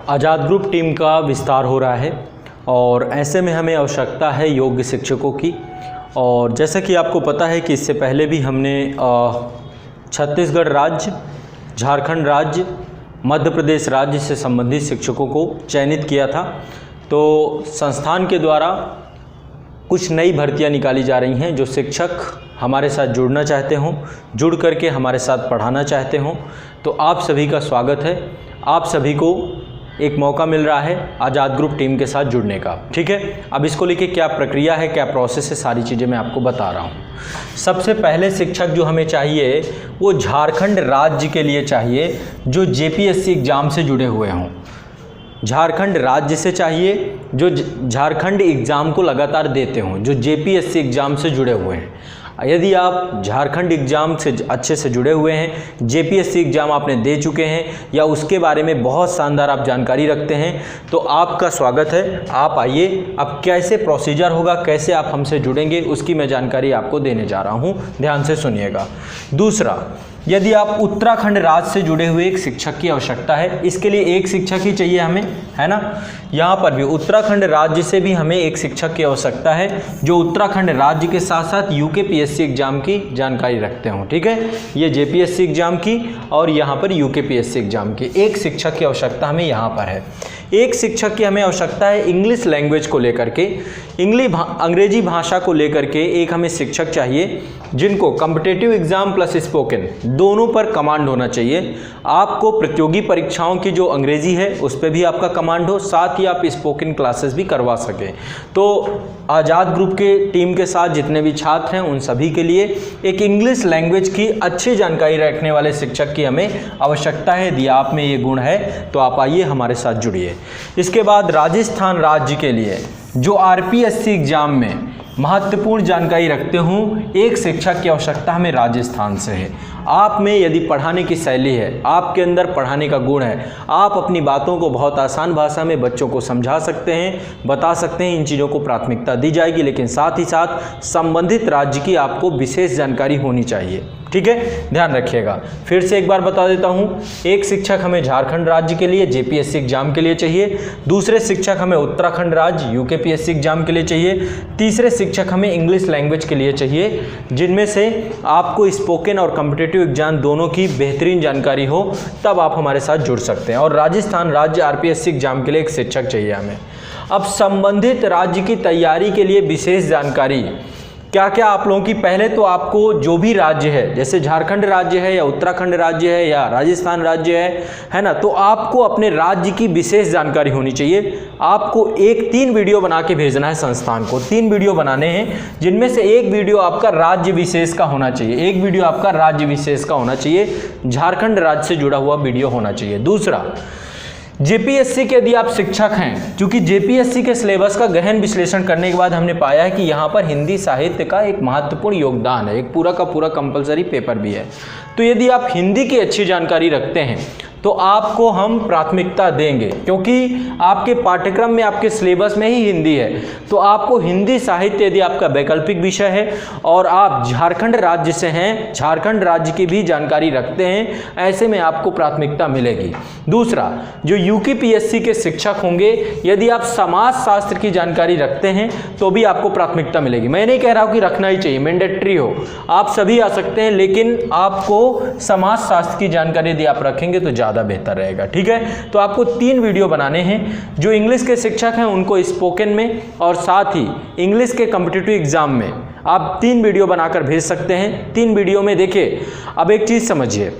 आज़ाद group team का विस्तार हो रहा है और ऐसे में हमें आवश्यकता है योग्य शिक्षकों की। और जैसा कि आपको पता है कि इससे पहले भी हमने छत्तीसगढ़ राज्य, झारखंड राज्य, मध्य प्रदेश राज्य से संबंधित शिक्षकों को चयनित किया था। तो संस्थान के द्वारा कुछ नई भर्तियां निकाली जा रही हैं। जो शिक्षक हमारे साथ जुड़ना चाहते हों, जुड़ करके हमारे साथ पढ़ाना चाहते हों, तो आप सभी का स्वागत है। आप सभी को एक मौका मिल रहा है आज़ाद ग्रुप टीम के साथ जुड़ने का। ठीक है, अब इसको लेके क्या प्रक्रिया है, क्या प्रोसेस है, सारी चीज़ें मैं आपको बता रहा हूँ। सबसे पहले शिक्षक जो हमें चाहिए वो झारखंड राज्य के लिए चाहिए जो जेपीएससी एग्ज़ाम से जुड़े हुए हों। झारखंड राज्य से चाहिए जो झारखंड एग्ज़ाम को लगातार देते हों, जो जेपीएससी एग्ज़ाम से जुड़े हुए हैं। यदि आप झारखंड एग्ज़ाम से अच्छे से जुड़े हुए हैं, जेपीएससी एग्ज़ाम आपने दे चुके हैं या उसके बारे में बहुत शानदार आप जानकारी रखते हैं, तो आपका स्वागत है। आप आइए। अब कैसे प्रोसीजर होगा, कैसे आप हमसे जुड़ेंगे, उसकी मैं जानकारी आपको देने जा रहा हूँ, ध्यान से सुनिएगा। दूसरा, यदि आप उत्तराखंड राज्य से जुड़े हुए एक शिक्षक की आवश्यकता है, इसके लिए एक शिक्षक ही चाहिए हमें, है ना। यहाँ पर भी उत्तराखंड राज्य से भी हमें एक शिक्षक की आवश्यकता है जो उत्तराखंड राज्य के साथ साथ यूकेपीएससी एग्ज़ाम की जानकारी रखते हों। ठीक है, ये जेपीएससी एग्ज़ाम की और यहाँ पर यूकेपीएससी एग्ज़ाम की एक शिक्षक की आवश्यकता हमें यहाँ पर है। एक शिक्षक की हमें आवश्यकता है इंग्लिश लैंग्वेज को लेकर के, अंग्रेजी भाषा को लेकर के एक हमें शिक्षक चाहिए जिनको कॉम्पिटिटिव एग्ज़ाम प्लस स्पोकन दोनों पर कमांड होना चाहिए। आपको प्रतियोगी परीक्षाओं की जो अंग्रेजी है उस पर भी आपका कमांड हो, साथ ही आप स्पोकन क्लासेस भी करवा सकें। तो आज़ाद ग्रुप के टीम के साथ जितने भी छात्र हैं उन सभी के लिए एक इंग्लिश लैंग्वेज की अच्छी जानकारी रखने वाले शिक्षक की हमें आवश्यकता है। यदि आप में ये गुण है तो आप आइए हमारे साथ जुड़िए। इसके बाद राजस्थान राज्य के लिए जो आरपीएससी एग्ज़ाम में महत्वपूर्ण जानकारी रखते हूँ, एक शिक्षक की आवश्यकता हमें राजस्थान से है। आप में यदि पढ़ाने की शैली है, आपके अंदर पढ़ाने का गुण है, आप अपनी बातों को बहुत आसान भाषा में बच्चों को समझा सकते हैं, बता सकते हैं, इन चीज़ों को प्राथमिकता दी जाएगी। लेकिन साथ ही साथ संबंधित राज्य की आपको विशेष जानकारी होनी चाहिए। ठीक है, ध्यान रखिएगा। फिर से एक बार बता देता हूँ, एक शिक्षक हमें झारखंड राज्य के लिए जेपीएससी एग्ज़ाम के लिए चाहिए, दूसरे शिक्षक हमें उत्तराखंड राज्य यूकेपीएससी एग्ज़ाम के लिए चाहिए, तीसरे शिक्षक हमें इंग्लिश लैंग्वेज के लिए चाहिए, जिनमें से आपको स्पोकन और कॉम्पिटिटिव एग्ज़ाम दोनों की बेहतरीन जानकारी हो, तब आप हमारे साथ जुड़ सकते हैं। और राजस्थान राज्य आरपीएससी एग्ज़ाम के लिए एक शिक्षक चाहिए हमें। अब संबंधित राज्य की तैयारी के लिए विशेष जानकारी क्या क्या आप लोगों की, पहले तो आपको जो भी राज्य है, जैसे झारखंड राज्य है या उत्तराखंड राज्य है या राजस्थान राज्य है ना, तो आपको अपने राज्य की विशेष जानकारी होनी चाहिए। आपको 3 वीडियो बना के भेजना है संस्थान को। 3 वीडियो बनाने हैं, जिनमें से एक वीडियो आपका राज्य विशेष का होना चाहिए, एक वीडियो आपका राज्य विशेष का होना चाहिए, झारखंड राज्य से जुड़ा हुआ वीडियो होना चाहिए। दूसरा, जेपीएससी के यदि आप शिक्षक हैं, क्योंकि जेपीएससी के सिलेबस का गहन विश्लेषण करने के बाद हमने पाया है कि यहाँ पर हिंदी साहित्य का एक महत्वपूर्ण योगदान है, एक पूरा का पूरा कंपलसरी पेपर भी है। तो यदि आप हिंदी की अच्छी जानकारी रखते हैं तो आपको हम प्राथमिकता देंगे, क्योंकि आपके पाठ्यक्रम में, आपके सिलेबस में ही हिंदी है। तो आपको हिंदी साहित्य यदि आपका वैकल्पिक विषय है और आप झारखंड राज्य से हैं, झारखंड राज्य की भी जानकारी रखते हैं, ऐसे में आपको प्राथमिकता मिलेगी। दूसरा, जो यूकेपीएससी के शिक्षक होंगे, यदि आप समाज शास्त्र की जानकारी रखते हैं तो भी आपको प्राथमिकता मिलेगी। मैं नहीं कह रहा हूँ कि रखना ही चाहिए, मैंडेटरी हो, आप सभी आ सकते हैं, लेकिन आपको समाज शास्त्र की जानकारी यदि आप रखेंगे तो ज़्यादा बेहतर रहेगा। ठीक है, तो आपको 3 वीडियो बनाने हैं। जो इंग्लिश के शिक्षक हैं उनको स्पोकन में और साथ ही इंग्लिश के कॉम्पिटिटिव एग्जाम में आप 3 वीडियो बनाकर भेज सकते हैं। 3 वीडियो में देखिए, अब एक चीज़ समझिए,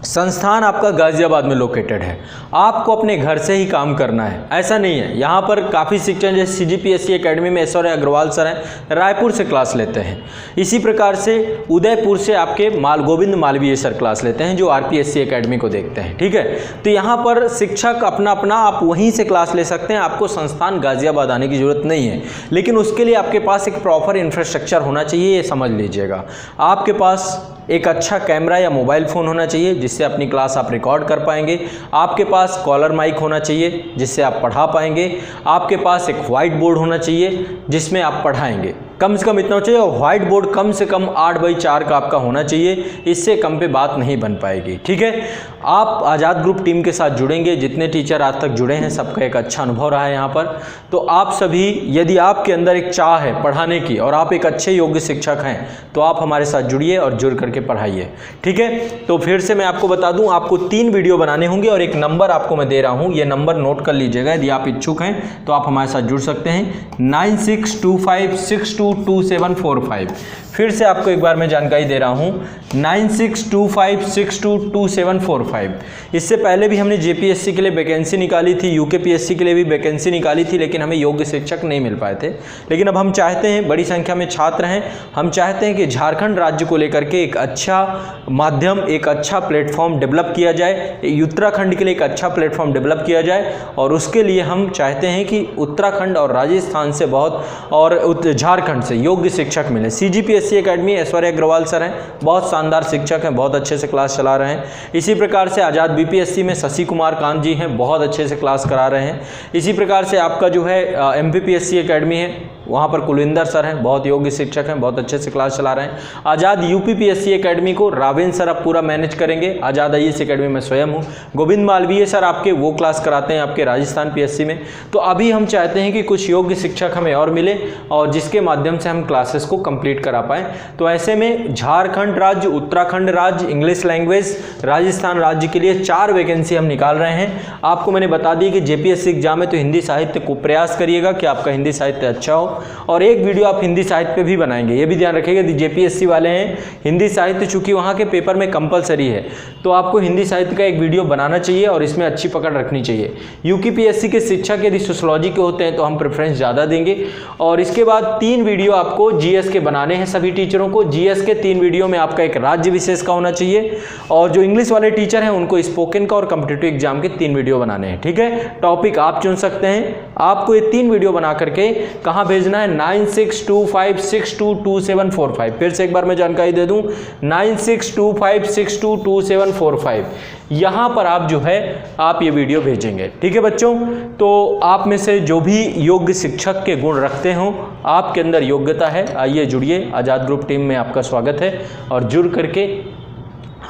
संस्थान आपका गाज़ियाबाद में लोकेटेड है, आपको अपने घर से ही काम करना है, ऐसा नहीं है। यहाँ पर काफ़ी शिक्षक जैसे सीजीपीएससी एकेडमी में ऐश्वर्य अग्रवाल सर हैं, रायपुर से क्लास लेते हैं। इसी प्रकार से उदयपुर से आपके गोविंद मालवीय सर क्लास लेते हैं, जो आरपीएससी एकेडमी को देखते हैं। ठीक है, तो यहाँ पर शिक्षक अपना अपना आप वहीं से क्लास ले सकते हैं, आपको संस्थान गाज़ियाबाद आने की ज़रूरत नहीं है। लेकिन उसके लिए आपके पास एक प्रॉपर इंफ्रास्ट्रक्चर होना चाहिए, ये समझ लीजिएगा। आपके पास एक अच्छा कैमरा या मोबाइल फ़ोन होना चाहिए जिससे अपनी क्लास आप रिकॉर्ड कर पाएंगे। आपके पास कॉलर माइक होना चाहिए जिससे आप पढ़ा पाएंगे। आपके पास एक वाइट बोर्ड होना चाहिए जिसमें आप पढ़ाएंगे। कम से कम इतना चाहिए, और व्हाइट बोर्ड कम से कम 8x4 का आपका होना चाहिए, इससे कम पे बात नहीं बन पाएगी। ठीक है, आप आज़ाद ग्रुप टीम के साथ जुड़ेंगे, जितने टीचर आज तक जुड़े हैं सबका एक अच्छा अनुभव रहा है यहाँ पर। तो आप सभी, यदि आपके अंदर एक चाह है पढ़ाने की और आप एक अच्छे योग्य शिक्षक हैं तो आप हमारे साथ जुड़िए और जुड़ करके पढ़ाइए। ठीक है, तो फिर से मैं आपको बता दूं, आपको 3 वीडियो बनाने होंगे और एक नंबर आपको मैं दे रहा हूं, ये नंबर नोट कर लीजिएगा। यदि आप इच्छुक हैं तो आप हमारे साथ जुड़ सकते हैं, 9625622745। फिर से आपको एक बार मैं जानकारी दे रहा हूं, 9625622745। इससे पहले भी हमने जेपीएससी के लिए वैकेंसी निकाली थी, यूकेपीएससी के लिए भी वैकेंसी निकाली थी, लेकिन हमें योग्य शिक्षक नहीं मिल पाए थे। लेकिन अब हम चाहते हैं, बड़ी संख्या में छात्र हैं, हम चाहते हैं कि झारखंड राज्य को लेकर के एक अच्छा माध्यम, एक अच्छा प्लेटफॉर्म डेवलप किया जाए, उत्तराखंड के लिए एक अच्छा प्लेटफॉर्म डेवलप किया जाए। और उसके लिए हम चाहते हैं कि उत्तराखंड और राजस्थान से बहुत और झारखंड से योग्य शिक्षक मिले। CGPSC academy Aishwarya Agrawal sir हैं, बहुत शानदार शिक्षक हैं, बहुत अच्छे से क्लास चला रहे हैं। इसी प्रकार से आज़ाद BPSC में शशि कुमार कांत जी हैं, बहुत अच्छे से क्लास करा रहे हैं। इसी प्रकार से आपका जो है MPPSC एकेडमी है, वहाँ पर कुलविंदर सर हैं, बहुत योग्य शिक्षक हैं, बहुत अच्छे से क्लास चला रहे हैं। आज़ाद UPPSC एकेडमी को रावेन सर अब पूरा मैनेज करेंगे। आज़ाद IAS एकेडमी में स्वयं हूँ। गोविंद मालवीय सर आपके वो क्लास कराते हैं आपके राजस्थान PSC में। तो अभी हम चाहते हैं कि कुछ योग्य शिक्षक हमें और मिले और जिसके माध्यम से हम क्लासेस को कंप्लीट करा पाएँ। तो ऐसे में झारखंड राज्य, उत्तराखंड राज्य, इंग्लिश लैंग्वेज, राजस्थान राज्य के लिए 4 वैकेंसी हम निकाल रहे हैं। आपको मैंने बता दी कि JPSC एग्जाम है तो हिंदी साहित्य को प्रयास करिएगा कि आपका हिंदी साहित्य अच्छा हो, और एक वीडियो आप हिंदी साहित्य पे भी बनाएंगे। ये भी ध्यान रखिएगा, JPSC वाले हैं, हिंदी साहित्य चूंकि वहाँ के पेपर में कंपलसरी है तो आपको हिंदी साहित्य का एक वीडियो बनाना चाहिए और इसमें अच्छी पकड़ रखनी चाहिए। UPPSC के शिक्षक यदि सोशियोलॉजी के होते हैं तो हम प्रेफरेंस ज़्यादा देंगे। और इसके बाद 3 वीडियो आपको GS के बनाने हैं सभी टीचरों को। GS के 3 वीडियो में आपका एक राज्य विशेष का होना चाहिए, और जो इंग्लिश वाले टीचर हैं उनको स्पोकन का और कॉम्पिटिटिव एग्जाम के 3 वीडियो बनाने हैं। ठीक है, टॉपिक आप चुन सकते हैं। आपको ये 3 वीडियो बना करके कहाँ भेजना है, 9625622745। फिर से एक बार मैं जानकारी दे दूं, 9625622745। यहाँ पर आप जो है आप ये वीडियो भेजेंगे। ठीक है बच्चों, तो आप में से जो भी योग्य शिक्षक के गुण रखते हो, आपके अंदर योग्यता है, आइए जुड़िए। आज़ाद ग्रुप टीम में आपका स्वागत है और जुड़ करके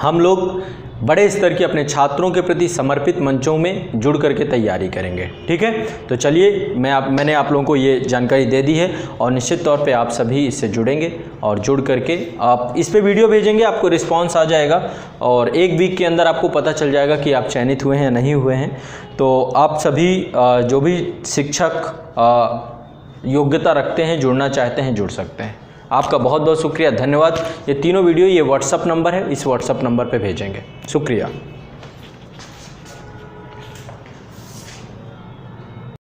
हम लोग बड़े स्तर के अपने छात्रों के प्रति समर्पित मंचों में जुड़ करके तैयारी करेंगे। ठीक है, तो चलिए मैंने आप लोगों को ये जानकारी दे दी है और निश्चित तौर पे आप सभी इससे जुड़ेंगे और जुड़ करके आप इस पे वीडियो भेजेंगे, आपको रिस्पांस आ जाएगा और 1 वीक के अंदर आपको पता चल जाएगा कि आप चयनित हुए हैं या नहीं हुए हैं। तो आप सभी जो भी शिक्षक योग्यता रखते हैं, जुड़ना चाहते हैं, जुड़ सकते हैं। आपका बहुत बहुत शुक्रिया, धन्यवाद। ये तीनों वीडियो ये WhatsApp नंबर है, इस WhatsApp नंबर पे भेजेंगे। शुक्रिया।